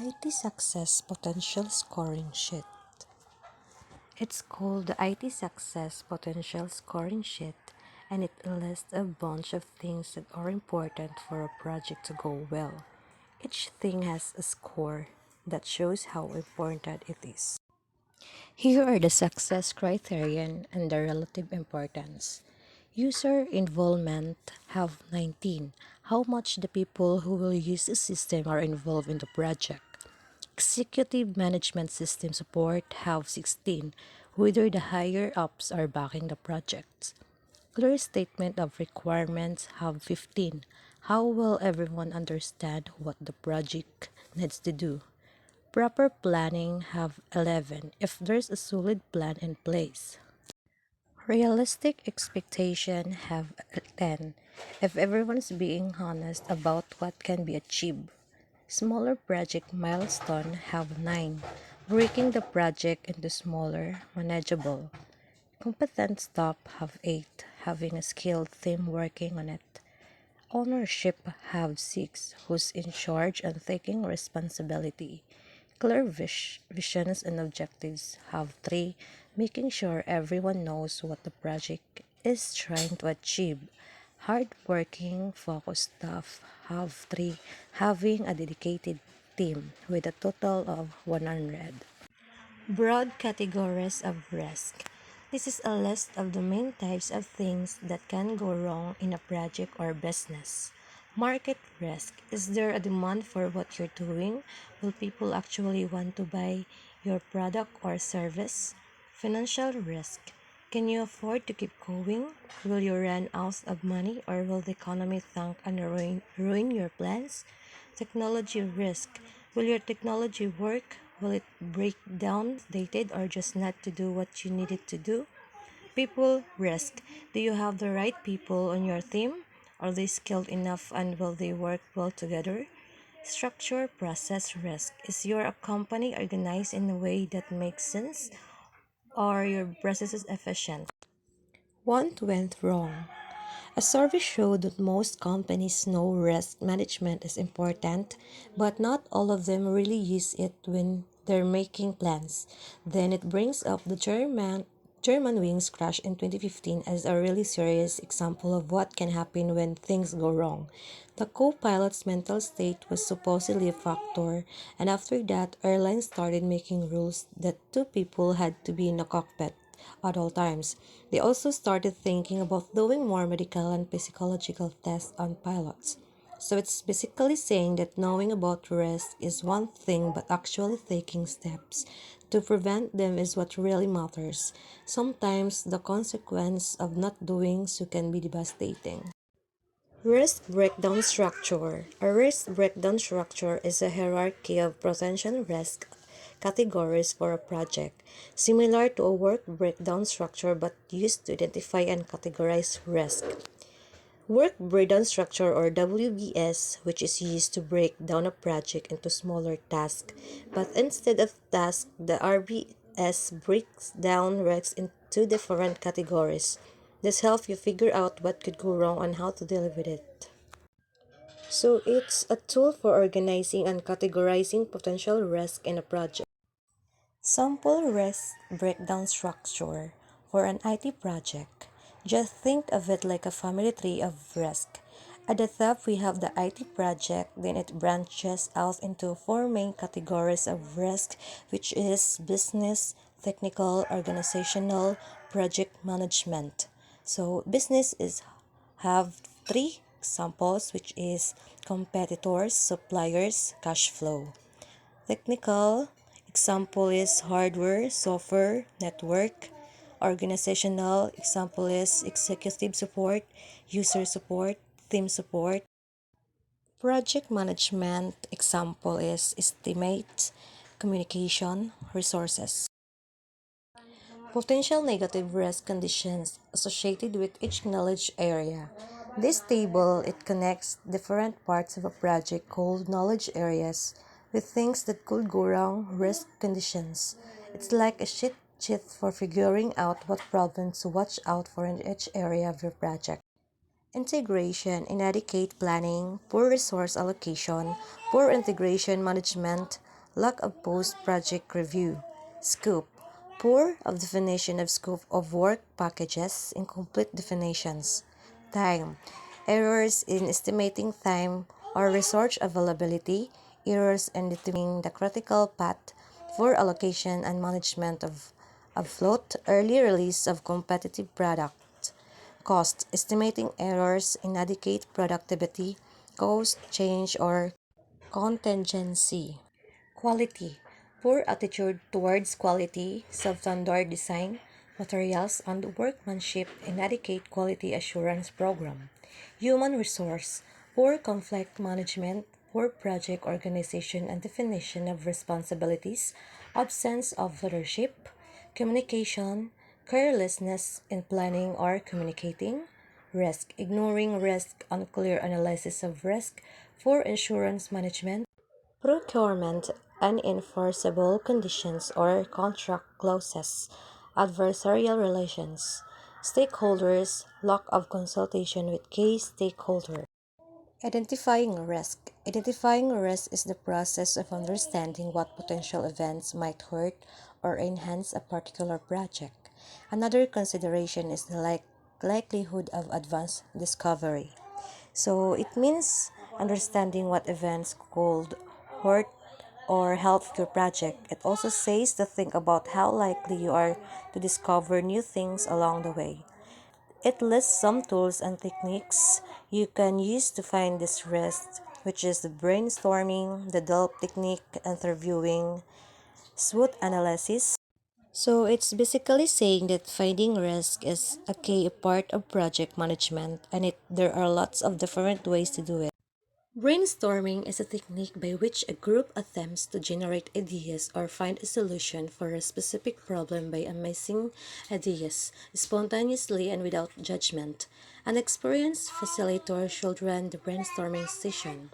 IT Success Potential Scoring Sheet. It's called the IT Success Potential Scoring Sheet, and it lists a bunch of things that are important for a project to go well. Each thing has a score that shows how important it is. Here are the success criterion and the relative importance. User involvement have 19. How much the people who will use the system are involved in the project. Executive management system support have 16, whether the higher ups are backing the project. Clear statement of requirements have 15. How will everyone understand what the project needs to do? Proper planning have 11 if there's a solid plan in place. Realistic expectation have 10 if everyone's being honest about what can be achieved. Smaller project milestone have 9, breaking the project into smaller, manageable. Competent staff have 8, having a skilled team working on it. Ownership have 6, who's in charge and taking responsibility. Clear visions and objectives have 3, making sure everyone knows what the project is trying to achieve. Hardworking, focused staff have 3, having a dedicated team with a total of 100. Broad categories of risk. This is a list of the main types of things that can go wrong in a project or business. Market risk. Is there a demand for what you're doing? Will people actually want to buy your product or service? Financial risk. Can you afford to keep going? Will you run out of money or will the economy tank and ruin your plans? Technology risk. Will your technology work? Will it break down, dated, or just not to do what you need it to do? People risk. Do you have the right people on your team? Are they skilled enough and will they work well together? Structure process risk. Is your company organized in a way that makes sense? Are your processes efficient? What went wrong? A survey showed that most companies know risk management is important, but not all of them really use it when they're making plans. Then it brings up the German Wings crash in 2015 as a really serious example of what can happen when things go wrong. The co-pilot's mental state was supposedly a factor, and after that, airlines started making rules that two people had to be in the cockpit at all times. They also started thinking about doing more medical and psychological tests on pilots. So it's basically saying that knowing about risk is one thing, but actually taking steps to prevent them is what really matters. Sometimes the consequence of not doing so can be devastating. Risk breakdown structure. A risk breakdown structure is a hierarchy of potential risk categories for a project, similar to a work breakdown structure but used to identify and categorize risk. Work breakdown structure or WBS, which is used to break down a project into smaller tasks, but instead of tasks, the RBS breaks down risks into different categories. This helps you figure out what could go wrong and how to deal with it. So it's a tool for organizing and categorizing potential risk in a project. Sample risk breakdown structure for an IT project. Just think of it like a family tree of risk. At the top, we have the IT project, then it branches out into four main categories of risk, which is business, technical, organizational, project management. So, business is have three examples, which is competitors, suppliers, cash flow. Technical example is hardware, software, network. Organizational example is executive support, user support, team support. Project management example is estimate, communication, resources. Potential negative risk conditions associated with each knowledge area. This table it connects different parts of a project called knowledge areas with things that could go wrong, risk conditions. It's like a sheet for figuring out what problems to watch out for in each area of your project. integration, inadequate planning, poor resource allocation, poor integration management, lack of post-project review, scope, poor of definition of scope of work packages, incomplete definitions, time, errors in estimating time or resource availability, errors in determining the critical path for allocation and management of float, early release of competitive product, cost, estimating errors, inadequate productivity, cost, change, or contingency. Quality, poor attitude towards quality, substandard design, materials, and workmanship, inadequate quality assurance program. Human resource, poor conflict management, poor project organization and definition of responsibilities, absence of leadership, communication, carelessness in planning or communicating, risk, ignoring risk, unclear analysis of risk, poor insurance management, procurement, unenforceable conditions or contract clauses, adversarial relations, stakeholders, lack of consultation with key stakeholders. Identifying risk. Identifying risk is the process of understanding what potential events might hurt or enhance a particular project. Another consideration is the likelihood of advanced discovery. So it means understanding what events could hurt or help your project. It also says to think about how likely you are to discover new things along the way. It lists some tools and techniques you can use to find this risk, which is the brainstorming, the DELP technique, interviewing, SWOT analysis. So it's basically saying that finding risk is a key part of project management, and there are lots of different ways to do it. Brainstorming is a technique by which a group attempts to generate ideas or find a solution for a specific problem by amassing ideas spontaneously and without judgment. An experienced facilitator should run the brainstorming session.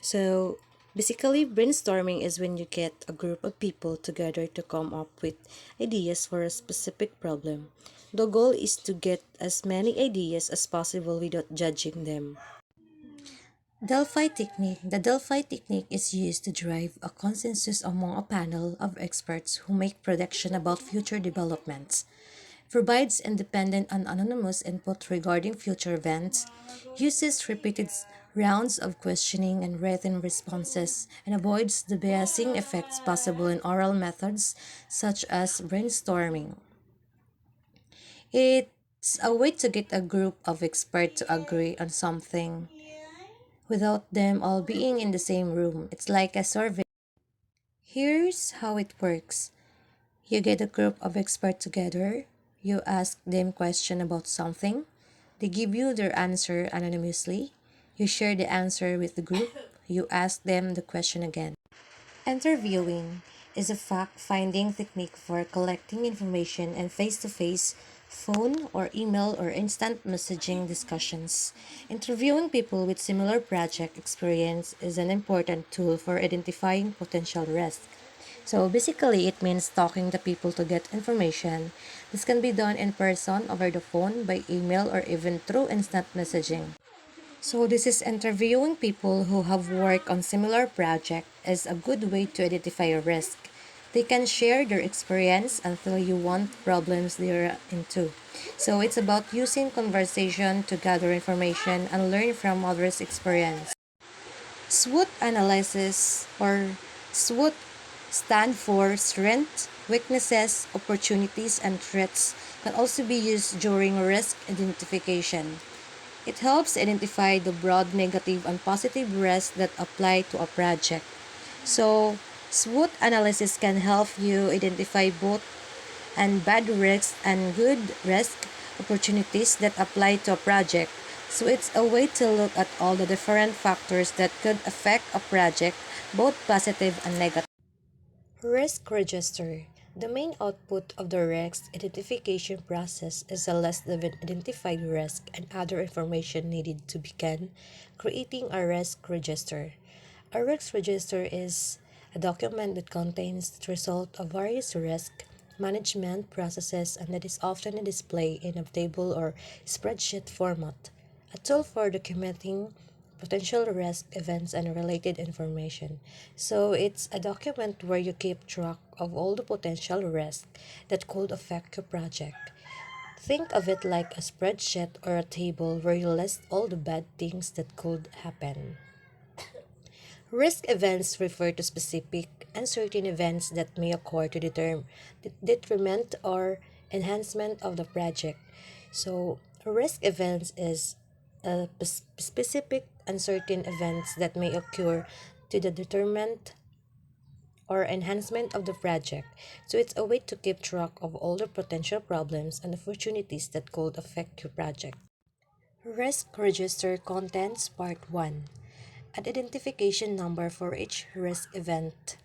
So, basically, brainstorming is when you get a group of people together to come up with ideas for a specific problem. The goal is to get as many ideas as possible without judging them. Delphi technique. The Delphi technique is used to drive a consensus among a panel of experts who make prediction about future developments, provides independent and anonymous input regarding future events, uses repeated rounds of questioning and written responses, and avoids the biasing effects possible in oral methods such as brainstorming. It's a way to get a group of experts to agree on something without them all being in the same room. It's like a survey. Here's how it works. You get a group of experts together, you ask them question about something, they give you their answer anonymously, you share the answer with the group, you ask them the question again. Interviewing is a fact-finding technique for collecting information in face-to-face, phone or email or instant messaging discussions. Interviewing people with similar project experience is an important tool for identifying potential risk. So basically, it means talking to people to get information. This can be done in person, over the phone, by email, or even through instant messaging. So this is interviewing people who have worked on similar project is a good way to identify a risk. They can share their experience and tell you what problems they're into. So it's about using conversation to gather information and learn from others' experience. SWOT analysis or SWOT stand for strengths, weaknesses, opportunities, and threats can also be used during risk identification. It helps identify the broad negative and positive risks that apply to a project. So, SWOT analysis can help you identify both and bad risks and good risk opportunities that apply to a project. So it's a way to look at all the different factors that could affect a project, both positive and negative. Risk register. The main output of the risk identification process is a list of identified risk and other information needed to begin creating a risk register. A risk register is a document that contains the result of various risk management processes and that is often displayed in a table or spreadsheet format. a tool for documenting potential risk events and related information. So it's a document where you keep track of all the potential risks that could affect your project. Think of it like a spreadsheet or a table where you list all the bad things that could happen. Risk events refer to specific uncertain events that may occur to the detriment or enhancement of the project. So, risk events is specific uncertain events that may occur to the detriment or enhancement of the project. So, it's a way to keep track of all the potential problems and opportunities that could affect your project. Risk Register Contents Part 1. An identification number for each risk event,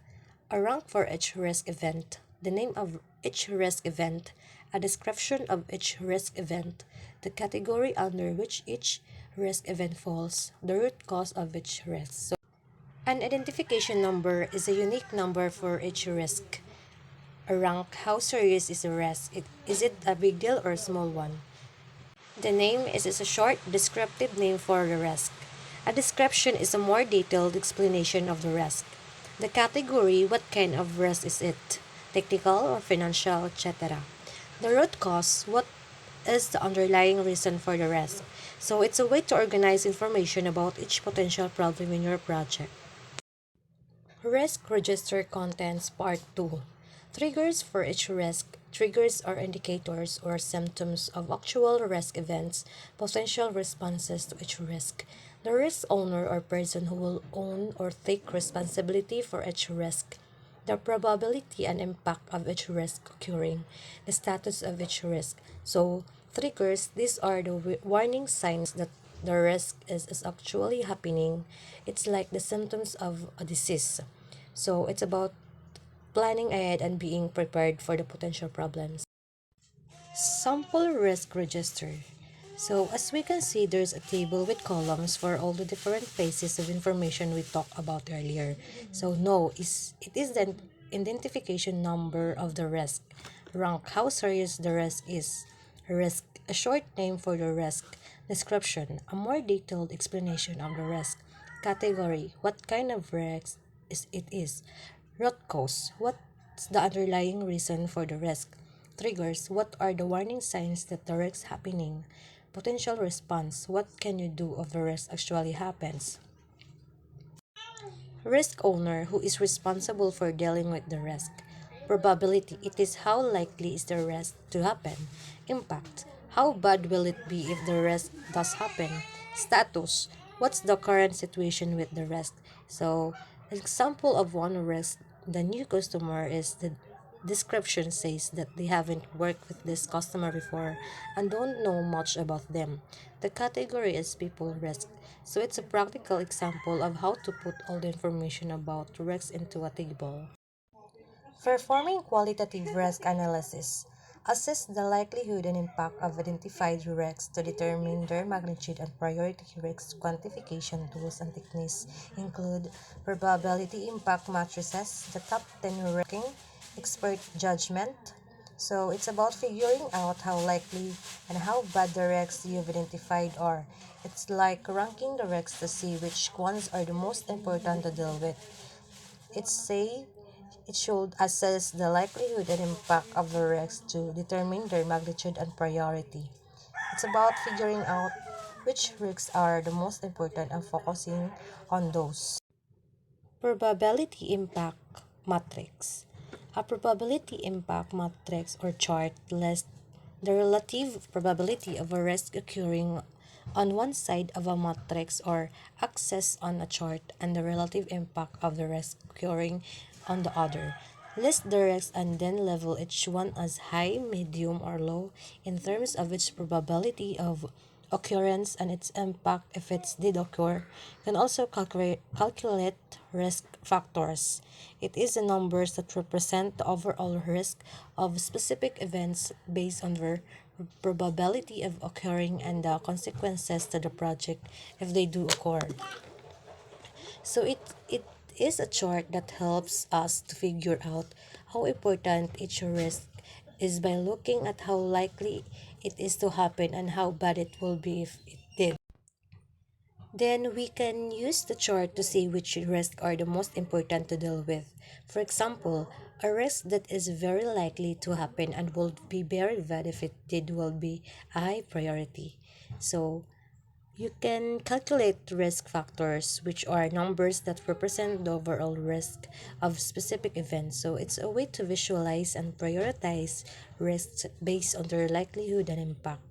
a rank for each risk event, the name of each risk event, a description of each risk event, the category under which each risk event falls, the root cause of each risk. So, an identification number is a unique number for each risk. A rank, how serious is the risk? Is it a big deal or a small one? The name is a short, descriptive name for the risk. A description is a more detailed explanation of the risk. The category, what kind of risk is it? Technical or financial, etc. The root cause, what is the underlying reason for the risk? So it's a way to organize information about each potential problem in your project. Risk Register Contents Part 2. Triggers for each risk. Triggers are indicators or symptoms of actual risk events, potential responses to each risk. The risk owner or person who will own or take responsibility for each risk. The probability and impact of each risk occurring. The status of each risk. So, triggers, these are the warning signs that the risk is actually happening. It's like the symptoms of a disease. So it's about planning ahead and being prepared for the potential problems. Sample risk register. So as we can see, there's a table with columns for all the different phases of information we talked about earlier. So no, it is the identification number of the risk. Rank, how serious the risk is. Risk, a short name for the risk. Description, a more detailed explanation of the risk. Category, what kind of risk it is. Root cause, what's the underlying reason for the risk. Triggers, what are the warning signs that the risk happening. Potential response, what can you do if the risk actually happens. Risk owner, who is responsible for dealing with the risk. Probability, it is how likely is the risk to happen. Impact, how bad will it be if the risk does happen. Status, what's the current situation with the risk. So, an example of one risk, the new customer is the description says that they haven't worked with this customer before and don't know much about them. The category is people risk. So it's a practical example of how to put all the information about risks into a table. Performing qualitative risk analysis. Assess the likelihood and impact of identified risks to determine their magnitude and priority. Risk quantification tools and techniques include probability impact matrices, the top 10 ranking, expert judgment. So it's about figuring out how likely and how bad the risks you've identified are. It's like ranking the risks to see which ones are the most important to deal with. It should assess the likelihood and impact of the risks to determine their magnitude and priority. It's about figuring out which risks are the most important and focusing on those. Probability impact matrix. A probability impact matrix or chart lists the relative probability of a risk occurring on one side of a matrix or axis on a chart and the relative impact of the risk occurring on the other. List the risks and then level each one as high, medium, or low in terms of its probability of occurrence and its impact if it did occur. You can also calculate risk factors. It is the numbers that represent the overall risk of specific events based on their probability of occurring and the consequences to the project if they do occur. So it is a chart that helps us to figure out how important each risk is by looking at how likely it is to happen and how bad it will be if it did. Then we can use the chart to see which risks are the most important to deal with. For example, a risk that is very likely to happen and will be very bad if it did will be a high priority. So you can calculate risk factors, which are numbers that represent the overall risk of specific events. So it's a way to visualize and prioritize risks based on their likelihood and impact.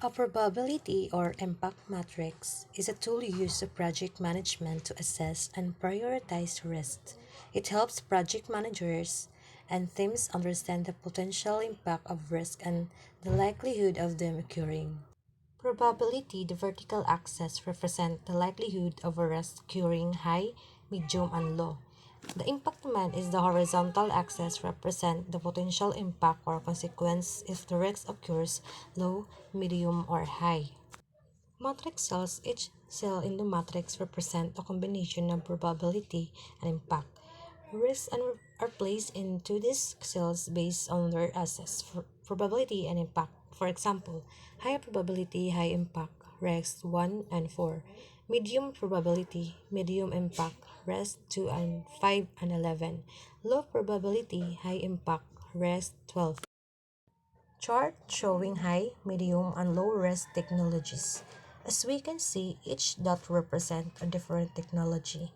A probability or impact matrix is a tool used in project management to assess and prioritize risks. It helps project managers and teams understand the potential impact of risk and the likelihood of them occurring. Probability, the vertical axis, represent the likelihood of a risk occurring high, medium, and low. The impact demand is the horizontal axis represent the potential impact or consequence if the risk occurs low, medium, or high. Matrix cells, each cell in the matrix represent a combination of probability and impact. Risks are placed into these cells based on their assets for probability and impact. For example, high probability, high impact, risks 1 and 4. Medium probability, medium impact, risk 2 and 5 and 11. Low probability, high impact, risk 12. Chart showing high, medium, and low risk technologies. As we can see, each dot represents a different technology.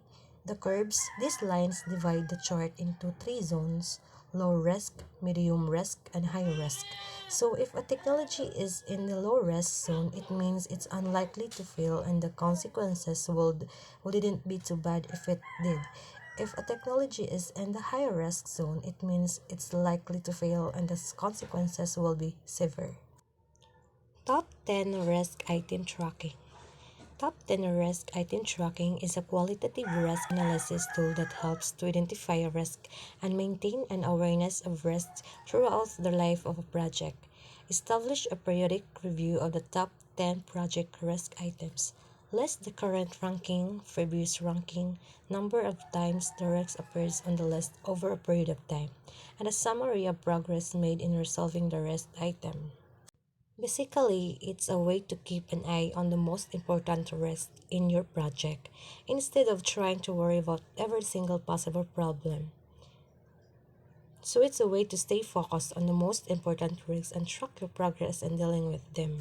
The curves, these lines divide the chart into three zones: low risk, medium risk, and high risk. So if a technology is in the low risk zone, it means it's unlikely to fail and the consequences wouldn't be too bad if it did. If a technology is in the high risk zone, it means it's likely to fail and the consequences will be severe. Top 10 risk item tracking. Top 10 risk item tracking is a qualitative risk analysis tool that helps to identify a risk and maintain an awareness of risks throughout the life of a project. Establish a periodic review of the top 10 project risk items. List the current ranking, previous ranking, number of times the risk appears on the list over a period of time, and a summary of progress made in resolving the risk item. Basically, it's a way to keep an eye on the most important risks in your project instead of trying to worry about every single possible problem. So it's a way to stay focused on the most important risks and track your progress in dealing with them.